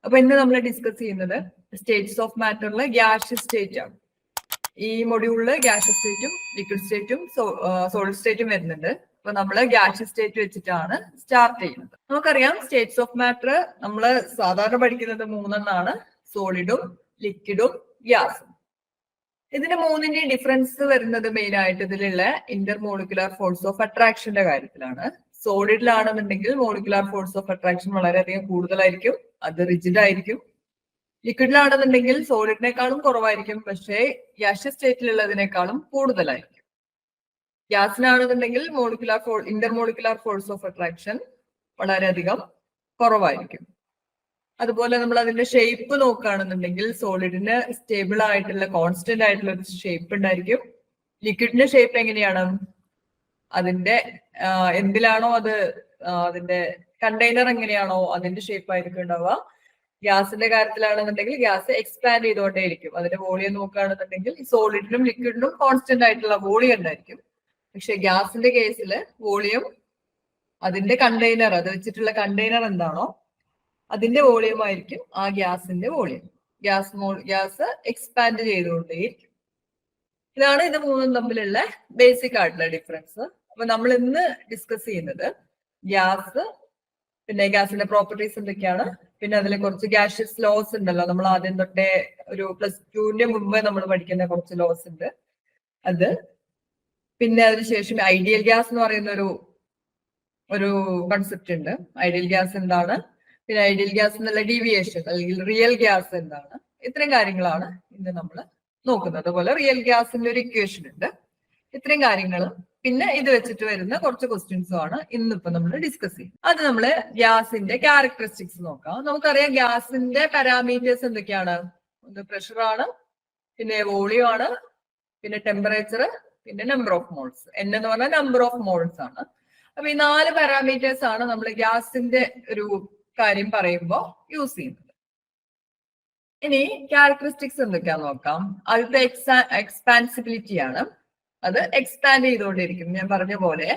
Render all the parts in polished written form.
അപ്പൊ ഇന്ന് നമ്മൾ ഡിസ്കസ് ചെയ്യുന്നത് സ്റ്റേറ്റ്സ് ഓഫ് മാറ്ററിലെ ഗ്യാഷ്യസ് സ്റ്റേറ്റ് ആണ്. ഈ മൊഡ്യൂളില് ഗ്യാഷ്യസ് സ്റ്റേറ്റും ലിക്വിഡ് സ്റ്റേറ്റും സോളിഡ് സ്റ്റേറ്റും വരുന്നുണ്ട്. അപ്പൊ നമ്മൾ ഗ്യാഷ്യസ് സ്റ്റേറ്റ് വെച്ചിട്ടാണ് സ്റ്റാർട്ട് ചെയ്യുന്നത്. നമുക്കറിയാം സ്റ്റേറ്റ്സ് ഓഫ് മാറ്റർ നമ്മൾ സാധാരണ പഠിക്കുന്നത് മൂന്നെണ്ണാണ്: സോളിഡും ലിക്വിഡും ഗ്യാസും. ഇതിന്റെ മൂന്നിന്റെയും ഡിഫറൻസ് വരുന്നത് മെയിൻ ആയിട്ട് ഇതിലുള്ള ഇന്റർ മോളിക്കുലാർ ഫോഴ്സ് ഓഫ് അട്രാക്ഷന്റെ കാര്യത്തിലാണ്. സോളിഡിലാണെന്നുണ്ടെങ്കിൽ മോളിക്കുലാർ ഫോഴ്സ് ഓഫ് അട്രാക്ഷൻ വളരെയധികം കൂടുതലായിരിക്കും, അത് റിജിഡ് ആയിരിക്കും. ലിക്വിഡിലാണെന്നുണ്ടെങ്കിൽ സോളിഡിനേക്കാളും കുറവായിരിക്കും, പക്ഷേ ഗ്യാഷ്യസ് സ്റ്റേറ്റിലുള്ളതിനേക്കാളും കൂടുതലായിരിക്കും. ഗ്യാസിനാണെന്നുണ്ടെങ്കിൽ inter molecular force of attraction വളരെയധികം കുറവായിരിക്കും. അതുപോലെ നമ്മൾ അതിന്റെ ഷേപ്പ് നോക്കുകയാണെന്നുണ്ടെങ്കിൽ സോളിഡിന് സ്റ്റേബിൾ ആയിട്ടുള്ള കോൺസ്റ്റന്റ് ആയിട്ടുള്ള ഒരു ഷേപ്പ് ഉണ്ടായിരിക്കും. ലിക്വിഡിന്റെ ഷേപ്പ് എങ്ങനെയാണ്? അതിന്റെ എന്തിലാണോ അത് അതിന്റെ കണ്ടെയ്നർ എങ്ങനെയാണോ അതിന്റെ ഷേപ്പ് ആയിരിക്കും ഉണ്ടാവുക. ഗ്യാസിന്റെ കാര്യത്തിലാണെന്നുണ്ടെങ്കിൽ ഗ്യാസ് എക്സ്പാൻഡ് ചെയ്തുകൊണ്ടേയിരിക്കും. അതിന്റെ വോളിയം നോക്കുകയാണെന്നുണ്ടെങ്കിൽ സോളിഡിനും ലിക്വിഡിനും കോൺസ്റ്റന്റ് ആയിട്ടുള്ള വോളിയം ഉണ്ടായിരിക്കും. പക്ഷെ ഗ്യാസിന്റെ കേസിൽ വോളിയം അതിന്റെ കണ്ടെയ്നർ, അത് വെച്ചിട്ടുള്ള കണ്ടെയ്നർ എന്താണോ അതിന്റെ വോളിയം ആയിരിക്കും ആ ഗ്യാസിന്റെ വോളിയം. Gas expand ചെയ്തുകൊണ്ടേയിരിക്കും. ഇതാണ് ഇത് മൂന്നും തമ്മിലുള്ള ബേസിക് ആയിട്ടുള്ള ഡിഫറൻസ്. അപ്പൊ നമ്മൾ ഇന്ന് ഡിസ്കസ് ചെയ്യുന്നത് ഗ്യാസ്, പിന്നെ ഗ്യാസിന്റെ പ്രോപ്പർട്ടീസ് എന്തൊക്കെയാണ്, പിന്നെ അതിൽ കുറച്ച് ഗ്യാഷ്യസ് ലോസ് ഉണ്ടല്ലോ, നമ്മൾ ആദ്യം തൊട്ടേ ഒരു +2 മുമ്പ് നമ്മൾ പഠിക്കുന്ന കുറച്ച് ലോസ് ഉണ്ട് അത്. പിന്നെ അതിനുശേഷം ഐഡിയൽ ഗ്യാസ് എന്ന് പറയുന്ന ഒരു കൺസെപ്റ്റ് ഉണ്ട്. ഐഡിയൽ ഗ്യാസ് എന്താണ്, പിന്നെ ഐഡിയൽ ഗ്യാസ് എന്നുള്ള ഡീവിയേഷൻ അല്ലെങ്കിൽ റിയൽ ഗ്യാസ് എന്താണ്, ഇത്രയും കാര്യങ്ങളാണ് ഇന്ന് നമ്മൾ നോക്കുന്നത്. അതുപോലെ റിയൽ ഗ്യാസിന്റെ ഒരു ഇക്വേഷൻ ഉണ്ട്. ഇത്രയും കാര്യങ്ങളും പിന്നെ ഇത് വെച്ചിട്ട് വരുന്ന കുറച്ച് ക്വസ്റ്റ്യൻസും ആണ് ഇന്നിപ്പോ നമ്മൾ ഡിസ്കസ് ചെയ്യും. അത് നമ്മള് ഗ്യാസിന്റെ ക്യാരക്ടറിസ്റ്റിക്സ് നോക്കാം. നമുക്കറിയാം ഗ്യാസിന്റെ പാരാമീറ്റേഴ്സ് എന്തൊക്കെയാണ്? ഒന്ന് പ്രഷറാണ്, പിന്നെ വോളിയം ആണ്, പിന്നെ ടെമ്പറേച്ചർ, പിന്നെ നമ്പർ ഓഫ് മോൾസ്. N എന്ന് പറഞ്ഞാൽ നമ്പർ ഓഫ് മോൾസ് ആണ്. അപ്പൊ ഈ 4 പാരാമീറ്റേഴ്സ് ആണ് നമ്മൾ ഗ്യാസിന്റെ ഒരു കാര്യം പറയുമ്പോൾ യൂസ് ചെയ്യുന്നത്. ഇനി ക്യാരക്ടറിസ്റ്റിക്സ് എന്തൊക്കെയാന്ന് നോക്കാം. ആദ്യത്തെ എക്സ്പാൻസിബിലിറ്റി ആണ്. അത് എക്സ്പാൻഡ് ചെയ്തുകൊണ്ടിരിക്കും. ഞാൻ പറഞ്ഞ പോലെ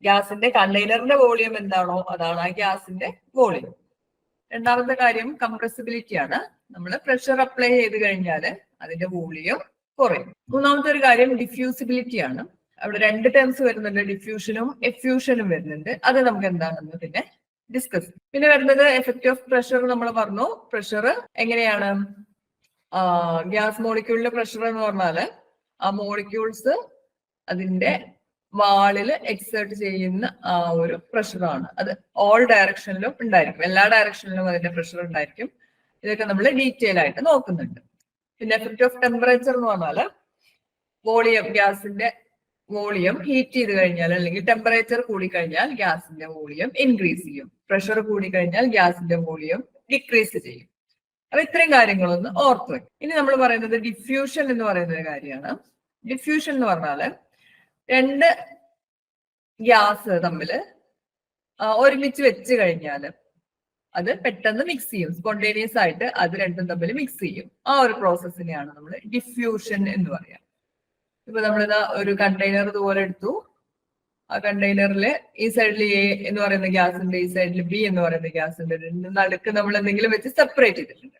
ഗ്യാസിന്റെ കണ്ടെയ്നറിന്റെ വോളിയം എന്താണോ അതാണ് ആ ഗ്യാസിന്റെ വോളിയം. രണ്ടാമത്തെ കാര്യം കംപ്രസിബിലിറ്റി ആണ്. നമ്മൾ പ്രഷർ അപ്ലൈ ചെയ്ത് കഴിഞ്ഞാൽ അതിന്റെ വോളിയം കുറയും. മൂന്നാമത്തെ ഒരു കാര്യം ഡിഫ്യൂസിബിലിറ്റി ആണ്. അവിടെ 2 ടേംസ് വരുന്നുണ്ട്, ഡിഫ്യൂഷനും എഫ്യൂഷനും വരുന്നുണ്ട്. അത് നമുക്ക് എന്താണെന്ന് പിന്നെ ഡിസ്കസ്. പിന്നെ വരുന്നത് എഫക്റ്റ് ഓഫ് പ്രഷർ. നമ്മൾ പറഞ്ഞു പ്രഷർ എങ്ങനെയാണ്, ഗ്യാസ് മോളിക്യൂളിന്റെ പ്രഷർ എന്ന് പറഞ്ഞാല് ആ മോളിക്യൂൾസ് അതിന്റെ വാളിൽ എക്സേർട്ട് ചെയ്യുന്ന ആ ഒരു പ്രഷറാണ്. അത് ഓൾ ഡയറക്ഷനിലും ഉണ്ടായിരിക്കും, എല്ലാ ഡയറക്ഷനിലും അതിന്റെ പ്രഷർ ഉണ്ടായിരിക്കും. ഇതൊക്കെ നമ്മൾ ഡീറ്റെയിൽ ആയിട്ട് നോക്കുന്നുണ്ട്. പിന്നെ എഫക്റ്റ് ഓഫ് ടെമ്പറേച്ചർ എന്ന് പറഞ്ഞാല് വോളിയം, ഗ്യാസിന്റെ വോളിയം ഹീറ്റ് ചെയ്ത് കഴിഞ്ഞാൽ അല്ലെങ്കിൽ ടെമ്പറേച്ചർ കൂടിക്കഴിഞ്ഞാൽ ഗ്യാസിന്റെ വോളിയം ഇൻക്രീസ് ചെയ്യും, പ്രഷർ കൂടിക്കഴിഞ്ഞാൽ ഗ്യാസിന്റെ വോളിയം ഡിക്രീസ് ചെയ്യും. അപ്പൊ ഇത്രയും കാര്യങ്ങളൊന്ന് ഓർത്ത് വയ്ക്കും. ഇനി നമ്മൾ പറയുന്നത് ഡിഫ്യൂഷൻ എന്ന് പറയുന്ന ഒരു കാര്യമാണ്. ഡിഫ്യൂഷൻ എന്ന് പറഞ്ഞാല് 2 ഗ്യാസ് തമ്മില് ഒരുമിച്ച് വെച്ച് കഴിഞ്ഞാല് അത് പെട്ടെന്ന് മിക്സ് ചെയ്യും, സ്പോണ്ടേനിയസ് ആയിട്ട് അത് രണ്ടും തമ്മിൽ മിക്സ് ചെയ്യും. ആ ഒരു പ്രോസസ്സിനെയാണ് നമ്മൾ ഡിഫ്യൂഷൻ എന്ന് പറയാം. ഇപ്പൊ നമ്മളിതാ ഒരു കണ്ടെയ്നർ ഇതുപോലെ എടുത്തു. ആ കണ്ടെയ്നറിൽ ഈ സൈഡിൽ എ എന്ന് പറയുന്ന ഗ്യാസ് ഉണ്ട്, ഈ സൈഡിൽ ബി എന്ന് പറയുന്ന ഗ്യാസ് ഉണ്ട്. നടുക്ക് നമ്മൾ എന്തെങ്കിലും വെച്ച് സെപ്പറേറ്റ് ചെയ്തിട്ടുണ്ട്.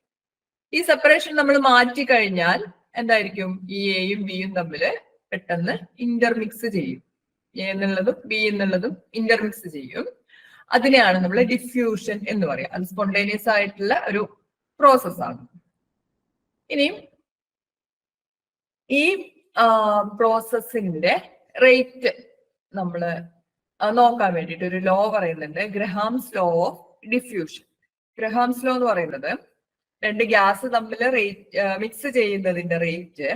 ഈ സെപ്പറേഷൻ നമ്മൾ മാറ്റി കഴിഞ്ഞാൽ എന്തായിരിക്കും? ഈ എയും ബിയും തമ്മിൽ പെട്ടെന്ന് ഇന്റർമിക്സ് ചെയ്യും. എ എന്നുള്ളതും ബി എന്നുള്ളതും ഇന്റർമിക്സ് ചെയ്യും. അതിനെയാണ് നമ്മൾ ഡിഫ്യൂഷൻ എന്ന് പറയാം. അത് സ്പോണ്ടേനിയസ് ആയിട്ടുള്ള ഒരു പ്രോസസ്സാണ്. ഇനി ഈ പ്രോസസ്സിന്റെ റേറ്റ് നമ്മൾ നോക്കാൻ വേണ്ടിയിട്ട് ഒരു ലോ പറയുന്നുണ്ട്, ഗ്രഹാംസ് ലോ ഓഫ് ഡിഫ്യൂഷൻ. ഗ്രഹാംസ് ലോ എന്ന് പറയുന്നത് 2 ഗ്യാസ് തമ്മിൽ മിക്സ് ചെയ്യുന്നതിന്റെ റേറ്റ്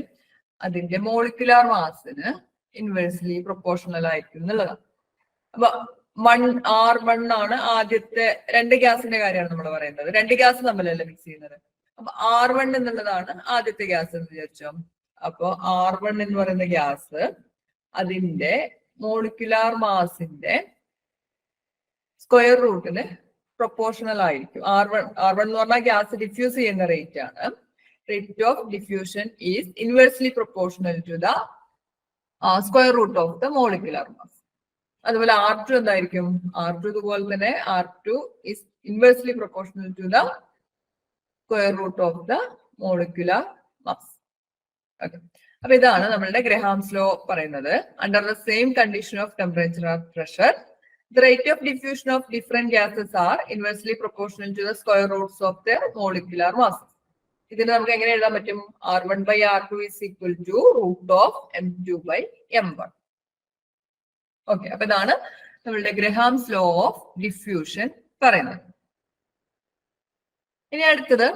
അതിന്റെ മോളിക്കുലാർ മാസിന് ഇൻവേഴ്സ്ലി പ്രൊപ്പോർഷണൽ ആയിരിക്കും എന്നുള്ളതാണ്. അപ്പൊ R1 ആണ് ആദ്യത്തെ 2 ഗ്യാസിന്റെ കാര്യമാണ് നമ്മൾ പറയുന്നത്. 2 ഗ്യാസ് തമ്മിലല്ല മിക്സ് ചെയ്യുന്നത്. അപ്പൊ R1 എന്നുള്ളതാണ് ആദ്യത്തെ ഗ്യാസ് എന്ന് വിചാരിച്ചോ. അപ്പോ R1 എന്ന് പറയുന്ന ഗ്യാസ് അതിന്റെ മോളിക്കുലാർ മാസിന്റെ സ്ക്വയർ റൂട്ടിന് പ്രൊപ്പോർഷണൽ ആയിരിക്കും. R1 എന്ന് പറഞ്ഞാൽ ഗ്യാസ് ഡിഫ്യൂസ് ചെയ്യുന്ന റേറ്റ് ആണ്. Rate of diffusion is inversely proportional to the square root of the molecular mass. അതുപോലെ R2 എന്തായിരിക്കും? R2 ഇതുപോലെ തന്നെ R2 is inversely proportional to the square root of the molecular mass. Okay, അപ്പൊ ഇതാണ് നമ്മളുടെ Graham's law പറയുന്നത്. Under the same condition of temperature and pressure, the rate of diffusion of different gases are inversely proportional to the square roots of their molecular masses. ഇതിന് നമുക്ക് എങ്ങനെ എഴുതാൻ പറ്റും? R1/R2 is equal to root of M2/M1. Okay, അപ്പൊ ഇതാണ് നമ്മളുടെ Graham's law of diffusion പറയുന്നത്. ഇനി അടുത്തത്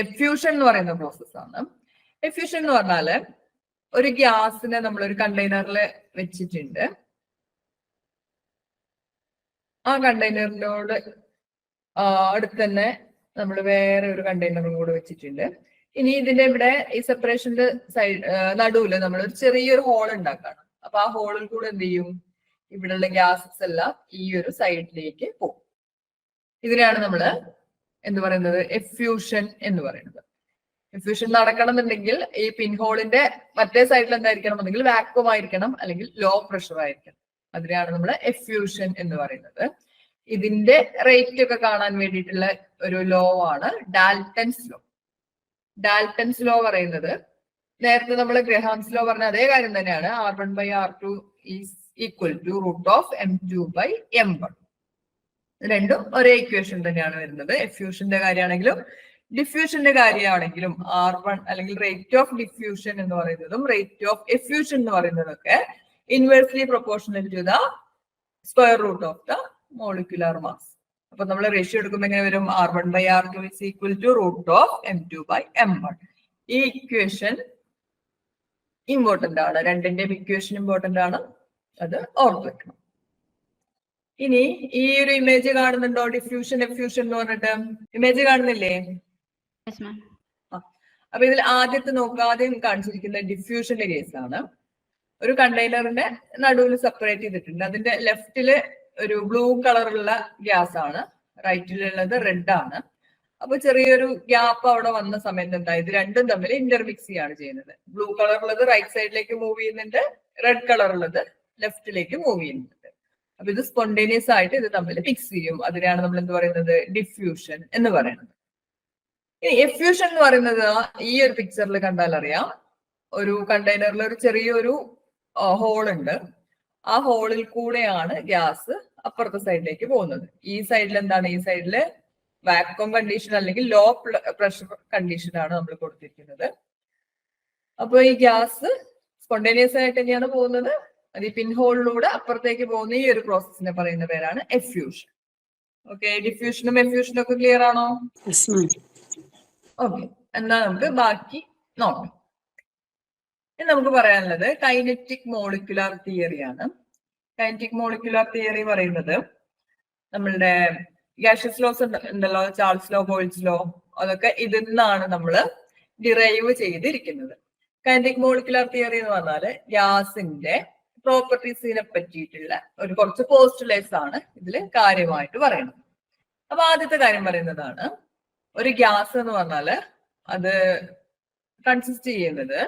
എഫ്യൂഷൻ എന്ന് പറയുന്ന പ്രോസസ്സാണ്. എഫ്യൂഷൻ എന്ന് പറഞ്ഞാല് ഒരു ഗ്യാസിനെ നമ്മൾ ഒരു കണ്ടെയ്നറിൽ വെച്ചിട്ടുണ്ട്. ആ കണ്ടെയ്നറിനോട് അടുത്ത് തന്നെ നമ്മൾ വേറെ ഒരു കണ്ടെയ്നറും കൂടെ വെച്ചിട്ടുണ്ട്. ഇനി ഇതിന്റെ ഇവിടെ ഈ സെപ്പറേഷന്റെ സൈഡ് നടുവില് നമ്മൾ ഒരു ചെറിയൊരു ഹോൾ ഉണ്ടാക്കണം. അപ്പൊ ആ ഹോളിൽ കൂടെ എന്ത് ചെയ്യും? ഇവിടെയുള്ള ഗ്യാസസ് എല്ലാം ഈ ഒരു സൈഡിലേക്ക് പോകും. ഇതിനെയാണ് നമ്മൾ എന്ത് പറയുന്നത്? എഫ്യൂഷൻ എന്ന് പറയുന്നത്. എഫ്യൂഷൻ നടക്കണമെന്നുണ്ടെങ്കിൽ ഈ പിൻഹോളിന്റെ മറ്റേ സൈഡിൽ എന്തായിരിക്കണം? വാക്വം ആയിരിക്കണം, അല്ലെങ്കിൽ ലോ പ്രഷർ ആയിരിക്കണം. അതിനെയാണ് നമ്മൾ എഫ്യൂഷൻ എന്ന് പറയുന്നത്. ഇതിന്റെ റേറ്റ് ഒക്കെ കാണാൻ വേണ്ടിയിട്ടുള്ള ഒരു ലോ ആണ് ഡാൽട്ടൻസ് ലോ. ഡാൽട്ടൻസ് ലോ പറയുന്നത് നേരത്തെ നമ്മൾ ഗ്രഹാംസ് ലോ പറഞ്ഞ അതേ കാര്യം തന്നെയാണ്. R1/R2 is equal to root of M2/M1. രണ്ടും ഒരേ ഇക്വേഷൻ തന്നെയാണ് വരുന്നത്. എഫ്യൂഷന്റെ കാര്യമാണെങ്കിലും ഡിഫ്യൂഷന്റെ കാര്യമാണെങ്കിലും R1 അല്ലെങ്കിൽ റേറ്റ് ഓഫ് ഡിഫ്യൂഷൻ എന്ന് പറയുന്നതും റേറ്റ് ഓഫ് എഫ്യൂഷൻ എന്ന് പറയുന്നതൊക്കെ inversely proportional to the square root of the molecular mass. അപ്പൊ നമ്മൾ റേഷ്യോ എടുക്കുമ്പോൾ എങ്ങനെ വരും? R1/R2 is equal to root of M2/M1. ഈ ഇക്വേഷൻ ഇമ്പോർട്ടന്റ് ആണ്. രണ്ടിന്റെയും ഇക്വേഷൻ ഇമ്പോർട്ടന്റ് ആണ്, അത് ഓർത്ത് വെക്കണം. ഇനി ഈ ഒരു ഇമേജ് കാണുന്നുണ്ടോ? ഡിഫ്യൂഷൻ എഫ്യൂഷൻ എന്ന് പറഞ്ഞിട്ട് ഇമേജ് കാണുന്നില്ലേ? അപ്പൊ ഇതിൽ ആദ്യത്തെ നോക്കുക. ആദ്യം കാണിച്ചിരിക്കുന്ന ഡിഫ്യൂഷന്റെ കേസാണ്. ഒരു കണ്ടെയ്നറിന്റെ നടുവിൽ സെപ്പറേറ്റ് ചെയ്തിട്ടുണ്ട്. അതിന്റെ ലെഫ്റ്റില് ഒരു ബ്ലൂ കളറുള്ള ഗ്യാസ് ആണ്, റൈറ്റിലുള്ളത് റെഡ് ആണ്. അപ്പൊ ചെറിയൊരു ഗ്യാപ്പ് അവിടെ വന്ന സമയത്ത് എന്താ? ഇത് രണ്ടും തമ്മിൽ ഇന്റർമിക്സ് ചെയ്യാണ് ചെയ്യുന്നത്. ബ്ലൂ കളറുള്ളത് റൈറ്റ് സൈഡിലേക്ക് മൂവ് ചെയ്യുന്നുണ്ട്, റെഡ് കളറുള്ളത് ലെഫ്റ്റിലേക്ക് മൂവ് ചെയ്യുന്നുണ്ട്. അപ്പൊ ഇത് സ്പോണ്ടേനിയസ് ആയിട്ട് ഇത് തമ്മിൽ മിക്സ് ചെയ്യും. അതിനാണ് നമ്മൾ എന്ത് പറയുന്നത്? ഡിഫ്യൂഷൻ എന്ന് പറയുന്നത്. ഇനി എഫ്യൂഷൻ എന്ന് പറയുന്നത് ഈ ഒരു പിക്ചറിൽ കണ്ടാൽ അറിയാം. ഒരു കണ്ടെയ്നറിൽ ഒരു ചെറിയൊരു ഹോൾ ഉണ്ട്. ആ ഹോളിൽ കൂടെയാണ് ഗ്യാസ് അപ്പുറത്തെ സൈഡിലേക്ക് പോകുന്നത്. ഈ സൈഡിൽ എന്താണ്? ഈ സൈഡില് വാക്വം കണ്ടീഷൻ അല്ലെങ്കിൽ ലോ പ്രഷർ കണ്ടീഷൻ ആണ് നമ്മൾ കൊടുത്തിരിക്കുന്നത്. അപ്പൊ ഈ ഗ്യാസ് സ്പോണ്ടേനിയസ് ആയിട്ട് തന്നെയാണ് പോകുന്നത്. അത് ഈ പിൻഹോളിലൂടെ അപ്പുറത്തേക്ക് പോകുന്ന ഈ ഒരു പ്രോസസ്സിനെ പറയുന്ന പേരാണ് എഫ്യൂഷൻ. ഓക്കെ, ഡിഫ്യൂഷനും എഫ്യൂഷനും ഒക്കെ ക്ലിയർ ആണോ? ഓക്കെ, എന്നാ നമുക്ക് ബാക്കി നോക്കാം. നമുക്ക് പറയാനുള്ളത് കൈനറ്റിക് മോളിക്യുലർ തിയറിയാണ്. കൈനറ്റിക് മോളിക്യുലർ തിയറി പറയുന്നത് നമ്മളുടെ ഗ്യാഷ്യസ് ലോസ് ഉണ്ടല്ലോ, ചാൾസ് ലോ, ബോയിൽസ് ലോ, അതൊക്കെ ഇതിൽ നിന്നാണ് നമ്മൾ ഡിറൈവ് ചെയ്തിരിക്കുന്നത്. കൈനറ്റിക് മോളിക്യുലർ തിയറി എന്ന് പറഞ്ഞാല് ഗ്യാസിന്റെ പ്രോപ്പർട്ടീസിനെ പറ്റിയിട്ടുള്ള ഒരു കുറച്ച് പോസ്റ്റുലേറ്റ്സ് ആണ് ഇതിൽ കാര്യമായിട്ട് പറയുന്നത്. അപ്പൊ ആദ്യത്തെ കാര്യം പറയുന്നതാണ്, ഒരു ഗ്യാസ് എന്ന് പറഞ്ഞാല് അത് കൺസിസ്റ്റ് ചെയ്യുന്നത്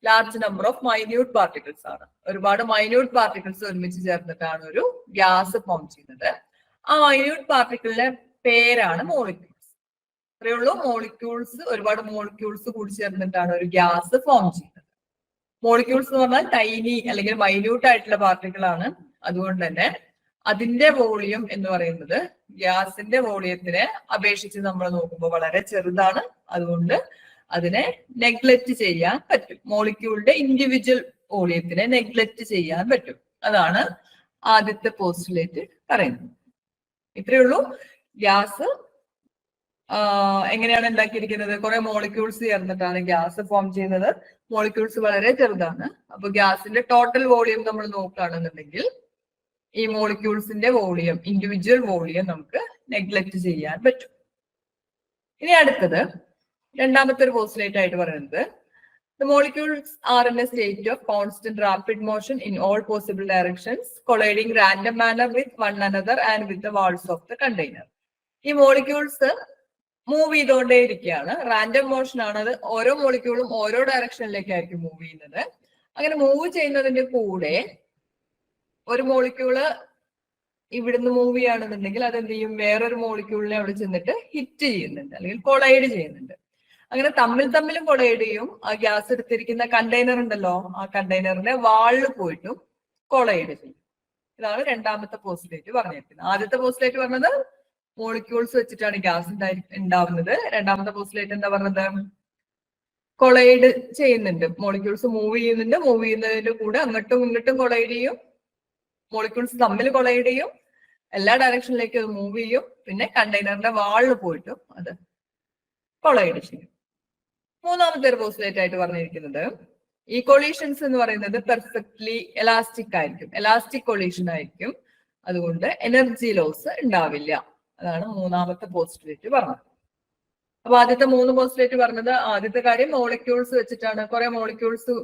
large number of minute particles ആണ്. ഒരുപാട് മൈന്യൂട്ട് പാർട്ടിക്കിൾസ് ഒരുമിച്ച് ചേർന്നിട്ടാണ് ഒരു ഗ്യാസ് ഫോം ചെയ്യുന്നത്. ആ മൈന്യൂട്ട് പാർട്ടിക്കിളിന്റെ പേരാണ് മോളിക്യൂൾസ്. അത്രയേ ഉള്ളൂ. മോളിക്യൂൾസ്, ഒരുപാട് മോളിക്യൂൾസ് കൂടി ചേർന്നിട്ടാണ് ഒരു ഗ്യാസ് ഫോം ചെയ്യുന്നത്. മോളിക്യൂൾസ് എന്ന് പറഞ്ഞാൽ ടൈനി അല്ലെങ്കിൽ മൈന്യൂട്ട് ആയിട്ടുള്ള പാർട്ടിക്കിൾ ആണ്. അതുകൊണ്ട് തന്നെ അതിന്റെ വോളിയം എന്ന് പറയുന്നത് ഗ്യാസിന്റെ വോളിയത്തിനെ അപേക്ഷിച്ച് നമ്മൾ നോക്കുമ്പോൾ വളരെ ചെറുതാണ്. അതുകൊണ്ട് അതിനെ നെഗ്ലക്ട് ചെയ്യാൻ പറ്റും. മോളിക്യൂളിന്റെ ഇൻഡിവിജ്വൽ വോളിയത്തിനെ നെഗ്ലക്ട് ചെയ്യാൻ പറ്റും. അതാണ് ആദ്യത്തെ പോസ്റ്റുലേറ്റ് പറയുന്നത്. ഇത്രയേ ഉള്ളൂ. ഗ്യാസ് എങ്ങനെയാണ് ഉണ്ടാക്കിയിരിക്കുന്നത്? കുറെ മോളിക്യൂൾസ് ചേർന്നിട്ടാണ് ഗ്യാസ് ഫോം ചെയ്യുന്നത്. മോളിക്യൂൾസ് വളരെ ചെറുതാണ്. അപ്പൊ ഗ്യാസിന്റെ ടോട്ടൽ വോളിയം നമ്മൾ നോക്കുകയാണെന്നുണ്ടെങ്കിൽ ഈ മോളിക്യൂൾസിന്റെ വോളിയം, ഇൻഡിവിജ്വൽ വോളിയം നമുക്ക് നെഗ്ലക്ട് ചെയ്യാൻ പറ്റും. ഇനി അടുത്തത് രണ്ടാമത്തെ ഒരു പോസ്റ്റുലേറ്റ് ആയിട്ട് പറയുന്നത്, the molecules are in a state of constant rapid motion in all possible directions, colliding random manner with one another and with the walls of the container. ഈ മോളിക്യൂൾസ് മൂവ് ചെയ്തുകൊണ്ടേ ഇരിക്കുകയാണ്. റാൻഡം മോഷൻ ആണ്. അത് ഓരോ മോളിക്യൂളും ഓരോ ഡയറക്ഷനിലേക്കായിരിക്കും move ചെയ്യുന്നത്. അങ്ങനെ move ചെയ്യുന്നതിന്റെ കൂടെ ഒരു മോളിക്യൂള് ഇവിടുന്ന് മൂവ് ചെയ്യുകയാണെന്നുണ്ടെങ്കിൽ അത് എന്ത് ചെയ്യും, വേറൊരു മോളിക്യൂളിനെ അവിടെ ചെന്നിട്ട് ഹിറ്റ് ചെയ്യുന്നുണ്ട് അല്ലെങ്കിൽ കൊളൈഡ് ചെയ്യുന്നുണ്ട്. അങ്ങനെ തമ്മിലും കൊളൈഡ് ചെയ്യും. ആ ഗ്യാസ് എടുത്തിരിക്കുന്ന കണ്ടെയ്നർ ഉണ്ടല്ലോ, ആ കണ്ടെയ്നറിന്റെ വാളിൽ പോയിട്ടും കൊളൈഡ് ചെയ്യും. ഇതാണ് രണ്ടാമത്തെ പോസ്റ്റുലേറ്റ് പറഞ്ഞിരിക്കുന്നത്. ആദ്യത്തെ പോസ്റ്റുലേറ്റ് പറഞ്ഞത് മോളിക്യൂൾസ് വെച്ചിട്ടാണ് ഗ്യാസ് ഉണ്ടാവുന്നത്. രണ്ടാമത്തെ പോസ്റ്റുലേറ്റ് എന്താ പറഞ്ഞത്, കൊളൈഡ് ചെയ്യുന്നുണ്ട്, മോളിക്യൂൾസ് മൂവ് ചെയ്യുന്നുണ്ട്. മൂവ് ചെയ്യുന്നതിന്റെ കൂടെ അങ്ങോട്ടും ഇങ്ങോട്ടും കൊളൈഡ് ചെയ്യും, മോളിക്യൂൾസ് തമ്മിൽ കൊളൈഡ് ചെയ്യും, എല്ലാ ഡയറക്ഷനിലേക്കും അത് മൂവ് ചെയ്യും. പിന്നെ കണ്ടെയ്നറിന്റെ വാളിൽ പോയിട്ടും അത് കൊളൈഡ് ചെയ്യും. മൂന്നാമത്തെ ഒരു പോസ്റ്റുലേറ്റ് ആയിട്ട് പറഞ്ഞിരിക്കുന്നത്, ഈ കൊളീഷൻസ് എന്ന് പറയുന്നത് പെർഫെക്റ്റ്ലി എലാസ്റ്റിക് ആയിരിക്കും, എലാസ്റ്റിക് കൊളീഷൻ ആയിരിക്കും. അതുകൊണ്ട് എനർജി ലോസ് ഉണ്ടാവില്ല. അതാണ് മൂന്നാമത്തെ പോസ്റ്റുലേറ്റ് പറഞ്ഞത്. അപ്പൊ ആദ്യത്തെ 3 പോസ്റ്റുലേറ്റ് പറഞ്ഞത്, ആദ്യത്തെ കാര്യം മോളിക്യൂൾസ് വെച്ചിട്ടാണ്, കുറെ മോളിക്യൂൾസ്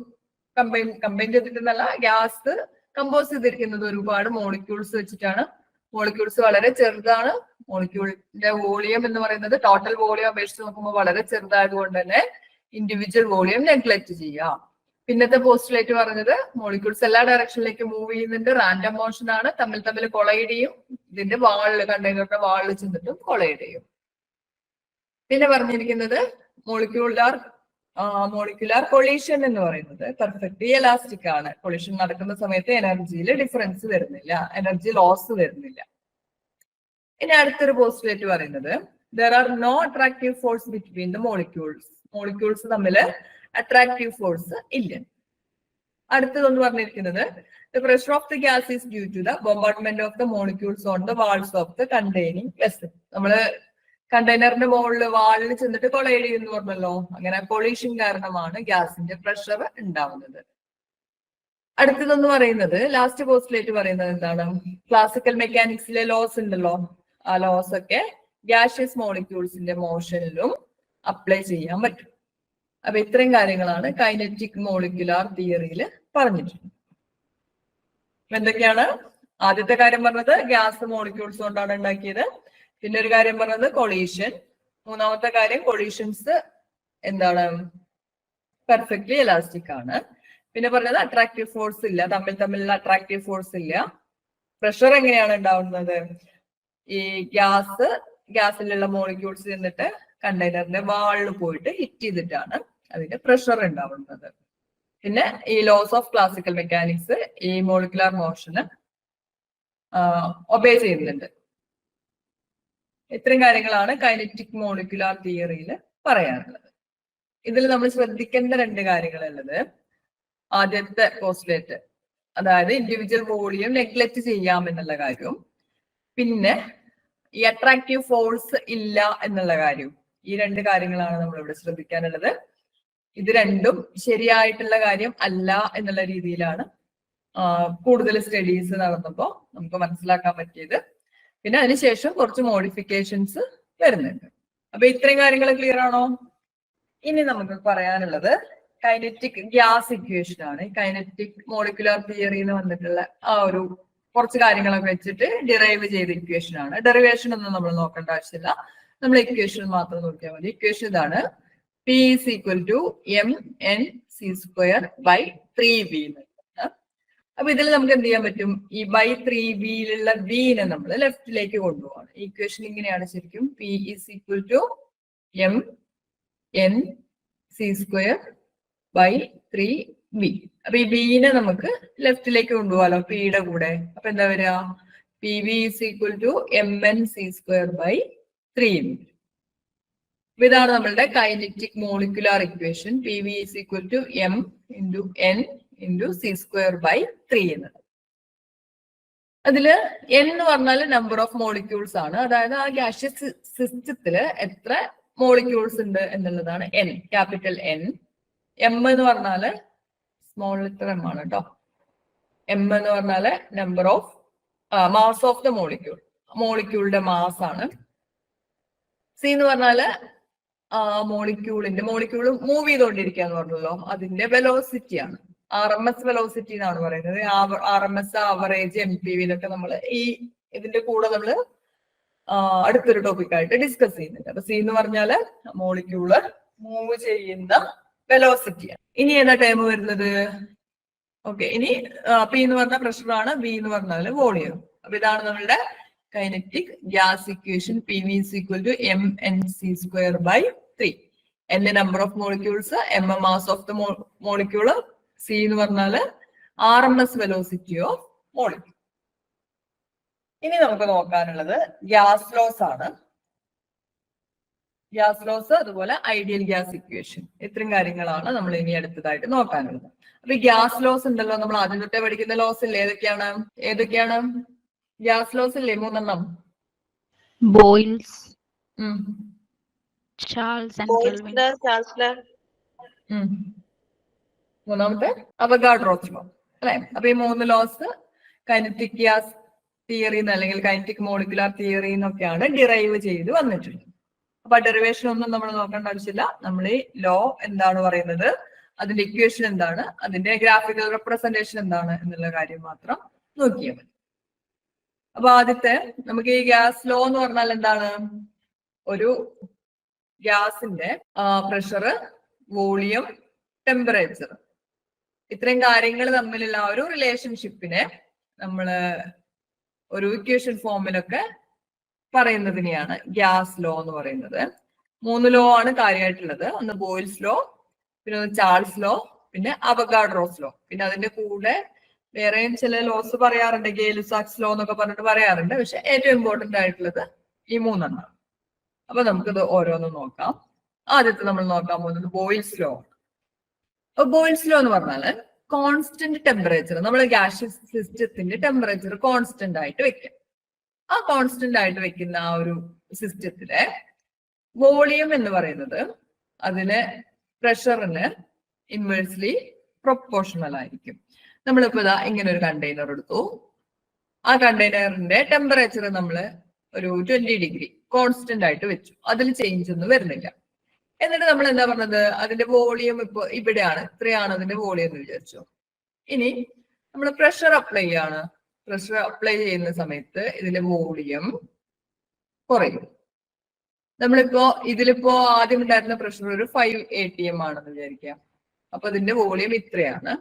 കമ്പൈൻ ചെയ്തിട്ടുള്ള ഗ്യാസ് കമ്പോസ് ചെയ്തിരിക്കുന്നത് ഒരുപാട് മോളിക്യൂൾസ് വെച്ചിട്ടാണ്. മോളിക്യൂൾസ് വളരെ ചെറുതാണ്. മോളിക്യൂളിന്റെ വോളിയം എന്ന് പറയുന്നത് ടോട്ടൽ വോളിയം അപേക്ഷിച്ച് നോക്കുമ്പോൾ വളരെ ചെറുതായതുകൊണ്ട് തന്നെ ഇൻഡിവിജ്വൽ വോളിയം നെഗ്ലക്ട് ചെയ്യാം. പിന്നത്തെ പോസ്റ്റുലേറ്റ് പറഞ്ഞത് മോളിക്യൂൾസ് എല്ലാ ഡയറക്ഷനിലേക്ക് മൂവ് ചെയ്യുന്നുണ്ട്, റാൻഡം മോഷൻ ആണ്, തമ്മിൽ കൊളൈഡ് ചെയ്യും, ഇതിന്റെ വാളിൽ കണ്ടെയ്നറിന്റെ വാളിൽ ചെന്നിട്ടും കൊളൈഡ് ചെയ്യും. പിന്നെ പറഞ്ഞിരിക്കുന്നത് മോളിക്യുലാർ കൊളീഷൻ എന്ന് പറയുന്നത് പെർഫെക്റ്റ്ലി എലാസ്റ്റിക് ആണ്. കൊളീഷൻ നടക്കുന്ന സമയത്ത് എനർജിയിൽ ഡിഫറൻസ് വരുന്നില്ല, എനർജി ലോസ് വരുന്നില്ല. ഇനി അടുത്തൊരു പോസ്റ്റുലേറ്റ് പറയുന്നത്, there are no attractive force between the molecules. Molecules തമ്മിൽ അട്രാക്റ്റീവ് ഫോഴ്സ് ഇല്ല. അടുത്തതൊന്ന് പറഞ്ഞിരിക്കുന്നത്, the pressure of the gas is due to the bombardment of the molecules on the walls of the containing vessel. നമ്മള് കണ്ടെയ്നറിന്റെ വാളിൽ ചെന്നിട്ട് collide ചെയ്യുന്നു പറഞ്ഞല്ലോ, അങ്ങനെ collision കാരണമാണ് ഗ്യാസിന്റെ പ്രഷർ ഉണ്ടാവുന്നത്. അടുത്തതെന്ന് പറയുന്നത്, ലാസ്റ്റ് പോസ്റ്റുലേറ്റ് പറയുന്നത് എന്താണ്, ക്ലാസിക്കൽ മെക്കാനിക്സിലെ ലോസ് ഉണ്ടല്ലോ, ആ ലോസ് ഒക്കെ ഗ്യാഷ്യസ് മോളിക്യൂൾസിന്റെ മോഷനിലും അപ്ലൈ ചെയ്യാൻ പറ്റും. അപ്പൊ ഇത്രയും കാര്യങ്ങളാണ് കൈനറ്റിക് മോളിക്യുലാർ തിയറിയിൽ പറഞ്ഞിട്ടുള്ളത്. എന്തൊക്കെയാണ്? ആദ്യത്തെ കാര്യം പറഞ്ഞത് ഗ്യാസ് മോളിക്യൂൾസ് കൊണ്ടാണ് ഉണ്ടാക്കിയത്. പിന്നെ ഒരു കാര്യം പറഞ്ഞത് കൊളീഷൻ. മൂന്നാമത്തെ കാര്യം കൊളീഷൻസ് എന്താണ്, പെർഫെക്റ്റ്ലി എലാസ്റ്റിക് ആണ്. പിന്നെ പറഞ്ഞത് അട്രാക്റ്റീവ് ഫോഴ്സ് ഇല്ല, തമ്മിലുള്ള അട്രാക്റ്റീവ് ഫോഴ്സ് ഇല്ല. പ്രഷർ എങ്ങനെയാണ് ഉണ്ടാവുന്നത്, ഈ ഗ്യാസിലുള്ള മോളിക്യൂൾസ് എന്നിട്ട് കണ്ടെയ്നറിന്റെ വാളിൽ പോയിട്ട് ഹിറ്റ് ചെയ്തിട്ടാണ് അതിന്റെ പ്രഷർ ഉണ്ടാവുന്നത്. പിന്നെ ഈ ലോസ് ഓഫ് ക്ലാസിക്കൽ മെക്കാനിക്സ് ഈ മോളിക്കുലാർ മോഷന് ഒബേ ചെയ്യുന്നുണ്ട്. ഇത്രയും കാര്യങ്ങളാണ് കൈനറ്റിക് മോളിക്കുലാർ തിയറിയിൽ പറയാനുള്ളത്. ഇതിൽ നമ്മൾ ശ്രദ്ധിക്കേണ്ട 2 കാര്യങ്ങളുള്ളത്, ആദ്യത്തെ പോസ്റ്റുലേറ്റ് അതായത് ഇൻഡിവിജ്വൽ വോളിയം നെഗ്ലക്ട് ചെയ്യാം എന്നുള്ള കാര്യവും, പിന്നെ ഈ അട്രാക്റ്റീവ് ഫോഴ്സ് ഇല്ല എന്നുള്ള കാര്യവും. ഈ 2 കാര്യങ്ങളാണ് നമ്മൾ ഇവിടെ ശ്രദ്ധിക്കാനുള്ളത്. ഇത് രണ്ടും ശരിയായിട്ടുള്ള കാര്യം അല്ല എന്നുള്ള രീതിയിലാണ് കൂടുതൽ സ്റ്റഡീസ് നടന്നപ്പോൾ നമുക്ക് മനസ്സിലാക്കാൻ പറ്റിയത്. പിന്നെ അതിനുശേഷം കുറച്ച് മോഡിഫിക്കേഷൻസ് വരുന്നുണ്ട്. അപ്പൊ ഇത്രയും കാര്യങ്ങൾ ക്ലിയർ ആണോ? ഇനി നമുക്ക് പറയാനുള്ളത് കൈനറ്റിക് ഗ്യാസ് ഇക്വേഷൻ ആണ്. കൈനറ്റിക് മോളിക്കുലാർ തിയറി എന്ന് വന്നിട്ടുള്ള ആ ഒരു കുറച്ച് കാര്യങ്ങളൊക്കെ വെച്ചിട്ട് ഡിറൈവ് ചെയ്ത ഇക്വേഷൻ ആണ്. ഡെറിവേഷൻ ഒന്നും നമ്മൾ നോക്കേണ്ട ആവശ്യമില്ല, നമ്മൾ ഇക്വേഷൻ മാത്രം നോക്കിയാൽ മതി. ഇക്വേഷൻ ഇതാണ്, P is equal to mNc²/3v. അപ്പൊ ഇതിൽ നമുക്ക് എന്ത് ചെയ്യാൻ പറ്റും, ഈ /3vയിലുള്ള വിനെ നമ്മൾ ലെഫ്റ്റിലേക്ക് കൊണ്ടുപോകണം. ഇക്വേഷൻ ഇങ്ങനെയാണ് ശരിക്കും, P is equal to mNc²/3v. അപ്പൊ ഈ ബിനെ നമുക്ക് ലെഫ്റ്റിലേക്ക് കൊണ്ടുപോകാലോ പിയുടെ കൂടെ. അപ്പൊ എന്താ വരിക, PV is equal to mNc²/3v. ഇതാണ് നമ്മളുടെ kinetic molecular equation. PV is equal to m into n into c²/3 എന്നത്. അതില് n എന്ന് പറഞ്ഞാൽ നമ്പർ ഓഫ് മോളിക്യൂൾസ് ആണ്, അതായത് ആ ഗ്യാഷ്യസ് സിസ്റ്റത്തില് എത്ര മോളിക്യൂൾസ് ഉണ്ട് എന്നുള്ളതാണ് n, ക്യാപിറ്റൽ N. m എന്ന് പറഞ്ഞാല് സ്മോൾ ലെറ്റർ m ആണ് കേട്ടോ. m എന്ന് പറഞ്ഞാല് number of mass of the molecule, മോളിക്യൂളിന്റെ മാസ് ആണ്. c എന്ന് പറഞ്ഞാല് മോളിക്യൂള് മൂവ് ചെയ്തുകൊണ്ടിരിക്കുക എന്ന് പറഞ്ഞല്ലോ, അതിന്റെ വെലോസിറ്റി ആണ്. RMS വെലോസിറ്റി എന്നാണ് പറയുന്നത്. RMS ആവറേജ് MPV ഇതൊക്കെ നമ്മൾ ഇതിന്റെ കൂടെ നമ്മൾ അടുത്തൊരു ടോപ്പിക്കായിട്ട് ഡിസ്കസ് ചെയ്യുന്നുണ്ട്. അപ്പൊ C എന്ന് പറഞ്ഞാല് മോളിക്യൂള് മൂവ് ചെയ്യുന്ന വെലോസിറ്റിയാണ്. ഇനി ഏതാ ടൈം വരുന്നത്? ഓക്കെ, ഇനി P എന്ന് പറഞ്ഞ പ്രഷർ ആണ്, V എന്ന് പറഞ്ഞാല് വോളിയം. അപ്പൊ ഇതാണ് നമ്മളുടെ kinetic gas equation. P V is equal to mnc²/3. n number of molecules, m mass of the molecule, c എന്ന് പറഞ്ഞാല് RMS വെലോസിറ്റി ഓഫ് മോളിക്യൂൾ. ഇനി നമുക്ക് നോക്കാനുള്ളത് ഗ്യാസ് ലോസ് ആണ്. ഗ്യാസ് ലോസ് അതുപോലെ ഐഡിയൽ ഗ്യാസ് ഇക്വേഷൻ, ഇത്രയും കാര്യങ്ങളാണ് നമ്മൾ ഇനി അടുത്തതായിട്ട് നോക്കാനുള്ളത്. അപ്പൊ ഈ ഗ്യാസ് ലോസ് ഉണ്ടല്ലോ, നമ്മൾ ആദ്യം തൊട്ടേ പഠിക്കുന്ന ലോസ് ഇല്ലേ, ഏതൊക്കെയാണ് ഗ്യാസ് ലോസ് ഇല്ലേ? 3 ബോയിൽസ്, ചാൾസ് ആൻഡ് കെൽവിൻ. മൂന്നാമത്തെ അവഗാഡ്രോസ് ലോ അല്ലെ. അപ്പൊ ഈ 3 ലോസ് കൈനറ്റിക് ഗ്യാസ് തിയറിന്ന് അല്ലെങ്കിൽ കൈനറ്റിക് മോളിക്കുലാർ തിയറി എന്നൊക്കെയാണ് ഡിറൈവ് ചെയ്ത് വന്നിട്ടുള്ളത്. അപ്പൊ ഡെറിവേഷൻ ഒന്നും നമ്മൾ നോക്കേണ്ട ആവശ്യമില്ല. നമ്മൾ ഈ ലോ എന്താണ് പറയുന്നത്, അതിന്റെ ഇക്വേഷൻ എന്താണ്, അതിന്റെ ഗ്രാഫിക്കൽ റെപ്രസെന്റേഷൻ എന്താണ് എന്നുള്ള കാര്യം മാത്രം നോക്കിയാൽ മതി. അപ്പൊ ആദ്യത്തെ നമുക്ക് ഈ ഗ്യാസ് ലോ എന്ന് പറഞ്ഞാൽ എന്താണ്? ഒരു ഗ്യാസിന്റെ പ്രഷർ, വോളിയം, ടെമ്പറേച്ചർ, ഇത്രയും കാര്യങ്ങൾ തമ്മിലുള്ള ഒരു റിലേഷൻഷിപ്പിനെ നമ്മള് ഒരു ഇക്വേഷൻ ഫോമിലൊക്കെ പറയുന്നതിനെയാണ് ഗ്യാസ് ലോ എന്ന് പറയുന്നത്. 3 ലോ ആണ് കാര്യമായിട്ടുള്ളത്. ഒന്ന് ബോയിൽസ് ലോ, പിന്നെ ഒന്ന് ചാൾസ് ലോ, പിന്നെ അവഗാഡ്രോസ് ലോ. പിന്നെ അതിന്റെ കൂടെ വേറെയും ചില ലോസ് പറയാറുണ്ട്, ഗേ-ലുസാക്സ് ലോ എന്നൊക്കെ പറഞ്ഞിട്ട് പറയാറുണ്ട്. പക്ഷെ ഏറ്റവും ഇമ്പോർട്ടന്റ് ആയിട്ടുള്ളത് ഈ 3 അപ്പൊ നമുക്കിത് ഓരോന്നും നോക്കാം. ആദ്യത്തെ നമ്മൾ നോക്കാൻ പോകുന്നത് ബോയിൽസ് ലോ. ബോയിൽസ് ലോ എന്ന് പറഞ്ഞാല് കോൺസ്റ്റന്റ് ടെമ്പറേച്ചർ, നമ്മൾ ഗ്യാസ് സിസ്റ്റത്തിന്റെ ടെമ്പറേച്ചർ കോൺസ്റ്റന്റ് ആയിട്ട് വെക്കാം. ആ കോൺസ്റ്റന്റ് ആയിട്ട് വെക്കുന്ന ആ ഒരു സിസ്റ്റത്തിലെ വോളിയം എന്ന് പറയുന്നത് അതിന് പ്രഷറിന് ഇൻവേഴ്സ്ലി പ്രൊപ്പോർഷണൽ ആയിരിക്കും. നമ്മളിപ്പോ ഇതാ ഇങ്ങനെ ഒരു കണ്ടെയ്നർ എടുത്തു. ആ കണ്ടെയ്നറിന്റെ ടെമ്പറേച്ചർ നമ്മൾ ഒരു 20 ഡിഗ്രി കോൺസ്റ്റന്റ് ആയിട്ട് വെച്ചു. അതിൽ ചേഞ്ച് ഒന്നും വരുന്നില്ല. എന്നിട്ട് നമ്മൾ എന്താ പറഞ്ഞത്, അതിന്റെ വോളിയം ഇപ്പൊ ഇവിടെയാണ്, ഇത്രയാണ് അതിന്റെ വോളിയം എന്ന് വിചാരിച്ചു. ഇനി നമ്മൾ പ്രഷർ അപ്ലൈ ചെയ്യാണ്. പ്രഷർ അപ്ലൈ ചെയ്യുന്ന സമയത്ത് ഇതിന്റെ വോളിയം കുറയും. നമ്മളിപ്പോ ഇതിലിപ്പോ ആദ്യം ഉണ്ടായിരുന്ന പ്രഷർ ഒരു 5 atm ആണെന്ന് വിചാരിക്കാം. അപ്പൊ അതിന്റെ വോളിയം ഇത്രയാണ്.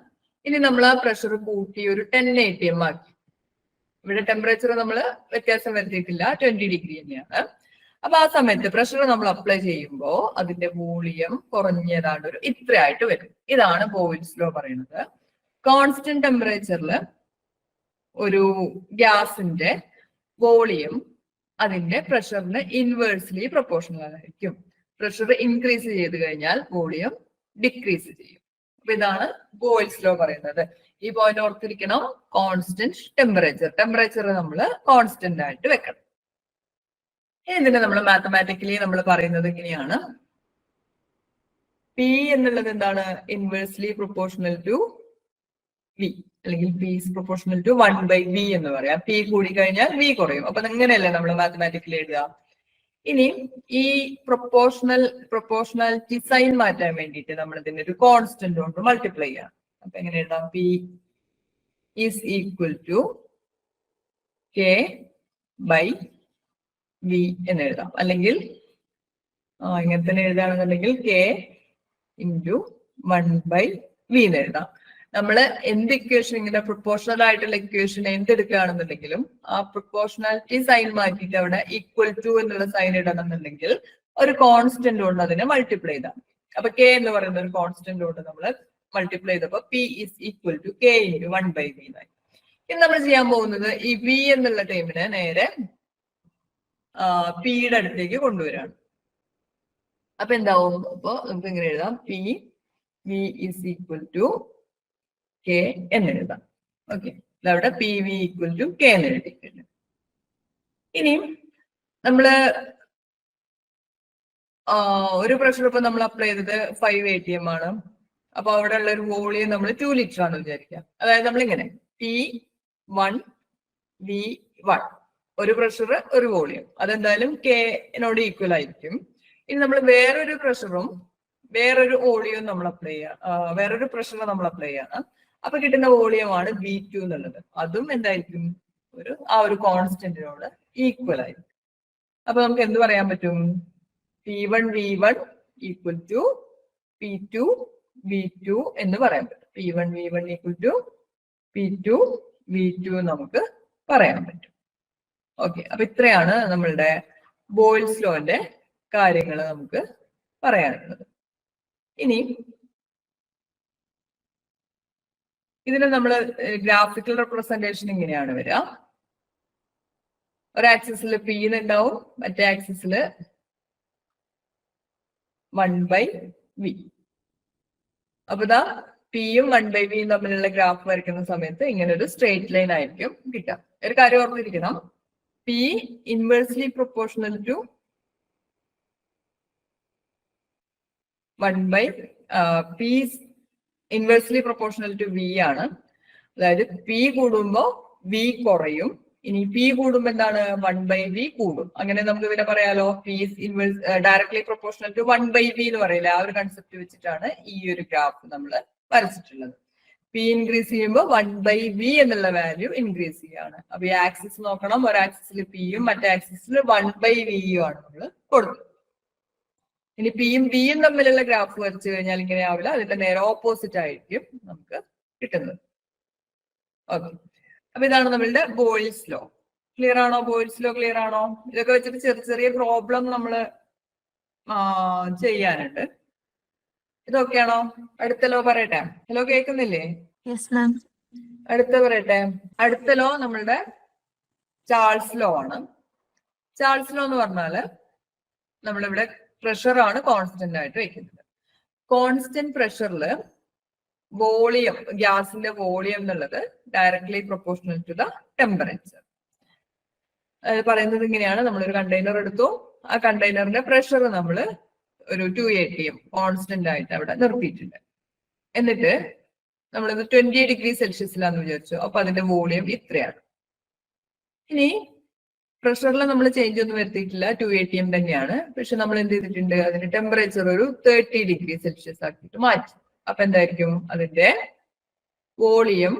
ഇനി നമ്മൾ ആ പ്രഷർ കൂട്ടി ഒരു 10 atm ആക്കി. ഇവിടെ ടെമ്പറേച്ചർ നമ്മൾ വ്യത്യാസം വരുത്തിയിട്ടില്ല, 20 ഡിഗ്രി തന്നെയാണ്. അപ്പൊ ആ സമയത്ത് പ്രഷർ നമ്മൾ അപ്ലൈ ചെയ്യുമ്പോൾ അതിന്റെ വോളിയം കുറഞ്ഞതാണ്, ഒരു ഇത്രയായിട്ട് വരും. ഇതാണ് ബോയിൽസ് ലോ പറയുന്നത്. കോൺസ്റ്റന്റ് ടെമ്പറേച്ചറിൽ ഒരു ഗ്യാസിന്റെ വോളിയം അതിന്റെ പ്രഷറിന് ഇൻവേഴ്സ്ലി പ്രൊപ്പോർഷണൽ ആയിരിക്കും. പ്രഷർ ഇൻക്രീസ് ചെയ്ത് കഴിഞ്ഞാൽ വോളിയം ഡിക്രീസ് ചെയ്യും. അപ്പൊ ഇതാണ് ബോയിൽസ് ലോ പറയുന്നത്. ഈ പോയിന്റ് ഓർത്തിരിക്കണം, കോൺസ്റ്റന്റ് ടെമ്പറേച്ചർ നമ്മൾ കോൺസ്റ്റന്റ് ആയിട്ട് വെക്കണം. ഇതിനെ നമ്മൾ മാത്തമാറ്റിക്കലി നമ്മൾ പറയുന്നത് ഇങ്ങനെയാണ്. പി എന്നുള്ളത് എന്താണ്? ഇൻവേഴ്സ്ലി പ്രൊപ്പോർഷണൽ ടു വി, അല്ലെങ്കിൽ P is proportional to 1/v എന്ന് പറയാം. പി കൂടി കഴിഞ്ഞാൽ വി കുറയും. അപ്പൊ ഇങ്ങനെയല്ലേ നമ്മൾ മാത്തമാറ്റിക്കലി എഴുതുക. ഇനി ഈ പ്രൊപ്പോർഷണാലിറ്റി സൈൻ മാറ്റാൻ വേണ്ടിയിട്ട് നമ്മൾ ഇതിന്റെ ഒരു കോൺസ്റ്റന്റ് കൊണ്ട് മൾട്ടിപ്ലൈ ചെയ്യാം. അപ്പൊ എങ്ങനെ എഴുതാം? P is equal to K by V എന്ന് എഴുതാം. അല്ലെങ്കിൽ ഇങ്ങനെ തന്നെ എഴുതുകയാണെന്നുണ്ടെങ്കിൽ കെ ഇൻറ്റു 1/v എന്ന് എഴുതാം. നമ്മൾ എന്ത് ഇക്വേഷൻ, ഇങ്ങനെ പ്രൊപ്പോർഷണൽ ആയിട്ടുള്ള ഇക്വേഷൻ എന്തെടുക്കുകയാണെന്നുണ്ടെങ്കിലും ആ പ്രൊപ്പോർഷണാലിറ്റി സൈൻ മാറ്റിയിട്ട് അവിടെ ഈക്വൽ ടു എന്നുള്ള സൈൻ ഇടണമെന്നുണ്ടെങ്കിൽ ഒരു കോൺസ്റ്റന്റ് കൊണ്ട് അതിനെ മൾട്ടിപ്ലൈ ചെയ്താൽ. അപ്പൊ കെ എന്ന് പറയുന്ന ഒരു കോൺസ്റ്റന്റ് കൊണ്ട് നമ്മൾ മൾട്ടിപ്ലൈ ചെയ്തപ്പോ P is equal to K into 1/v എന്നായി. ഇനി നമ്മൾ ചെയ്യാൻ പോകുന്നത് ഈ വി എന്നുള്ള ടൈമിനെ നേരെ പിയുടെ അടുത്തേക്ക് കൊണ്ടുവരാണ്. അപ്പൊ എന്താവും? അപ്പൊ നമുക്ക് ഇങ്ങനെ എഴുതാം, P V is equal to K എന്ന് എഴുതാം. ഓക്കെ, അവിടെ P V equal to K എന്ന് എഴുതിയിട്ടുണ്ട്. ഇനി നമ്മള് ഒരു പ്രഷർ ഇപ്പൊ നമ്മൾ അപ്ലൈ ചെയ്തത് 5 atm ആണ്. അപ്പൊ അവിടെ ഉള്ള ഒരു വോളിയം നമ്മൾ 2 ലിറ്റർ ആണ് വിചാരിക്കുക. അതായത് നമ്മളിങ്ങനെ P1V1 ഒരു പ്രഷർ ഒരു വോളിയം, അതെന്തായാലും കെനോട് ഈക്വൽ ആയിരിക്കും. ഇനി നമ്മൾ വേറൊരു പ്രഷറും വേറൊരു വോളിയവും നമ്മൾ അപ്ലൈ ചെയ്യാം, വേറൊരു പ്രഷർ നമ്മൾ അപ്ലൈ ചെയ്യാണ്. അപ്പൊ കിട്ടുന്ന വോളിയമാണ് V2 എന്നുള്ളത്. അതും എന്തായിരിക്കും? ആ ഒരു കോൺസ്റ്റന്റിനോട് ഈക്വൽ ആയിരിക്കും. അപ്പൊ നമുക്ക് എന്ത് പറയാൻ പറ്റും? P1V1 ഈക്വൽ ടു P2V2 എന്ന് പറയാൻ പറ്റും. P1V1 ഈക്വൽ ടു P2V2 നമുക്ക് പറയാൻ പറ്റും. ഓക്കെ, അപ്പൊ ഇത്രയാണ് നമ്മളുടെ ബോയിൽസ് ലോന്റെ കാര്യങ്ങൾ നമുക്ക് പറയാനുള്ളത്. ഇനി ഇതിന് നമ്മൾ ഗ്രാഫിക്കൽ റെപ്രസെന്റേഷൻ ഇങ്ങനെയാണ് വരിക. ഒരു ആക്സിസിൽ പി ഉണ്ടാവും, മറ്റേ ആക്സിസിൽ 1/v. അപ്പൊ ഇതാ പിയും 1/v തമ്മിലുള്ള ഗ്രാഫ് വരയ്ക്കുന്ന സമയത്ത് ഇങ്ങനെ ഒരു സ്ട്രെയിറ്റ് ലൈൻ ആയിരിക്കും കിട്ടുക. ഒരു കാര്യം ഓർത്തിരിക്കണം, P inversely proportional to 1/p inversely proportional to v ആണ്. അതായത് പി കൂടുമ്പോ v കുറയും, ഇനി പി കൂടുമ്പോ എന്താണ് 1/v കൂടും. അങ്ങനെ നമുക്ക് ഇതിനെ പറയാലോ, P inverse directly proportional to 1/v എന്ന് പറയില്ല. ആ ഒരു കൺസെപ്റ്റ് വെച്ചിട്ടാണ് ഈ ഒരു ഗ്രാഫ് നമ്മൾ വരച്ചിട്ടുള്ളത്. പി ഇൻക്രീസ് ചെയ്യുമ്പോൾ 1/v എന്നുള്ള വാല്യൂ ഇൻക്രീസ് ചെയ്യാണ്. അപ്പൊ ഈ ആക്സിസ് നോക്കണം, ഒരു ആക്സിസിൽ പിയും മറ്റേ ആക്സിസിൽ 1/v ആണ് നമ്മൾ കൊടുത്തത്. ഇനി പിയും വിയും തമ്മിലുള്ള ഗ്രാഫ് വരച്ചു കഴിഞ്ഞാൽ ഇങ്ങനെ ആവില്ല, അതിന്റെ നേരെ ഓപ്പോസിറ്റ് ആയിരിക്കും നമുക്ക് കിട്ടുന്നത്. ഓക്കെ, അപ്പൊ ഇതാണ് നമ്മളുടെ ബോയിൽസ് ലോ. ക്ലിയർ ആണോ? ബോയിൽസ് ലോ ക്ലിയർ ആണോ? ഇതൊക്കെ വെച്ചിട്ട് ചെറിയ ചെറിയ പ്രോബ്ലം നമ്മൾ ചെയ്യാനുണ്ട്. ഇതൊക്കെയാണോ? അടുത്ത ലോ പറയട്ടെ. ഹലോ, കേൾക്കുന്നില്ലേ? അടുത്ത പറയട്ടെ. അടുത്ത ലോ നമ്മളുടെ ചാൾസ് ലോ ആണ്. ചാൾസ് ലോ എന്ന് പറഞ്ഞാല് നമ്മളിവിടെ പ്രഷർ ആണ് കോൺസ്റ്റന്റ് ആയിട്ട് വെക്കുന്നത്. കോൺസ്റ്റന്റ് പ്രഷറിൽ വോളിയം, ഗ്യാസിന്റെ വോളിയം എന്നുള്ളത് directly proportional to the temperature. അത് പറയുന്നത് ഇങ്ങനെയാണ്, നമ്മളൊരു കണ്ടെയ്നർ എടുത്തു, ആ കണ്ടെയ്നറിന്റെ പ്രഷർ നമ്മൾ ഒരു 2 atm കോൺസ്റ്റന്റ് ആയിട്ട് അവിടെ നിർത്തിയിട്ടുണ്ട്. എന്നിട്ട് നമ്മളിത് 20 ഡിഗ്രി സെൽഷ്യസിലാന്ന് വിചാരിച്ചു, അപ്പൊ അതിന്റെ വോളിയം ഇത്രയാണ്. ഇനി പ്രഷറിൽ നമ്മൾ ചേഞ്ച് ഒന്നും വരുത്തിയിട്ടില്ല, 2 atm തന്നെയാണ്. പക്ഷെ നമ്മൾ എന്ത് ചെയ്തിട്ടുണ്ട്, അതിന്റെ ടെമ്പറേച്ചർ ഒരു 30 ഡിഗ്രി സെൽഷ്യസ് ആക്കിയിട്ട് മാറ്റി. അപ്പൊ എന്തായിരിക്കും, അതിന്റെ വോളിയം